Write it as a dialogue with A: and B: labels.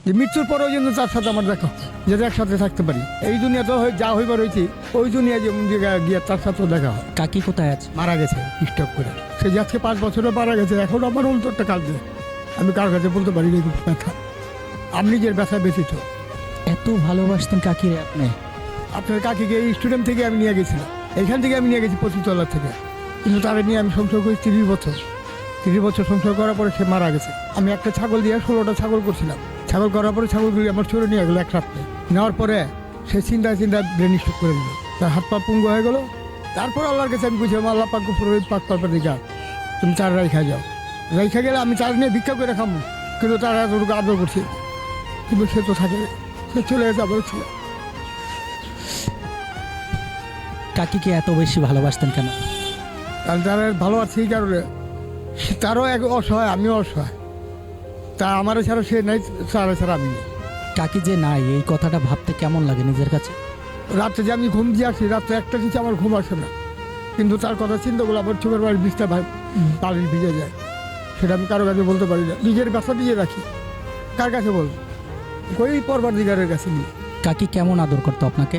A: যে মৃত্যুর পরেও যেন তার সাথে আমার দেখা হয়, যাতে একসাথে থাকতে পারি। এই দুনিয়া তো যা হইবার হয়েছি, ওই দুনিয়া যেমন গিয়ে তার সাথেও দেখা হয়।
B: কাকি কোথায় আছে?
A: মারা গেছে স্টক করে। সে যে আজকে 5 বছরে মারা গেছে, এখন আমার অন্তরটা কাঁদছে। আমি কার কাছে বলতে পারি না খুব ব্যথা, আমি নিজের ব্যথা ব্যথিত।
B: এত ভালোবাসতেন কাকিরে আপনি?
A: আপনার কাকিকে এই স্টুডেন্ট থেকে আমি নিয়ে গেছিলাম, এখান থেকে আমি নিয়ে গেছি 25 তলার থেকে। কিন্তু তারা নিয়ে আমি সংসার করি 30 বছর। 30 বছর সংসার করার পরে সে মারা গেছে। আমি একটা ছাগল দিয়ে 16টা ছাগল করছিলাম। ছাগল করার পরে ছাগলগুলি আমার চলে নিয়ে গেলো এক রাত্রে। নেওয়ার পরে সে চিন্তা ব্রেন স্ট্রোক করে দিল, তার হাত পা পুঙ্গ হয়ে গেলো। তারপর আল্লাহর কাছে আমি বুঝলাম, আল্লাহ পাক পাক পার দিকা তুমি চার রাইখা যাও। রাইখা গেলে আমি চার নিয়ে ভিক্ষা করে খাবো, কিন্তু তারা এতটুকু আদর করছে। কিন্তু সে তো থাকে, সে চলে গেছে আবার ছিল।
B: কাকিকে এত বেশি ভালোবাসতেন কেন?
A: কারণ তারা ভালো আছে এই কারণে, তারও এক অসহায়, আমিও অসহায়। তা আমার ছাড়া সে নাই, তারা ছাড়া আমি নেই।
B: কাকি যে নাই, এই কথাটা ভাবতে কেমন লাগে নিজের কাছে?
A: রাত্রে যে আমি ঘুম দিয়ে আসি, রাত্রে একটা কিছু আমার ঘুম আসে না, কিন্তু তার কথা চিন্তা করলে আমার চোখের বাড়ির বিষটা পানির ভিজে যায়। সেটা আমি কারো কাছে বলতে পারি না, নিজের ব্যথা দিয়ে রাখি। কার কাছে বলবো? ওই পরবার দিগারের কাছে নিয়ে।
B: কাকি কেমন আদর করতো আপনাকে?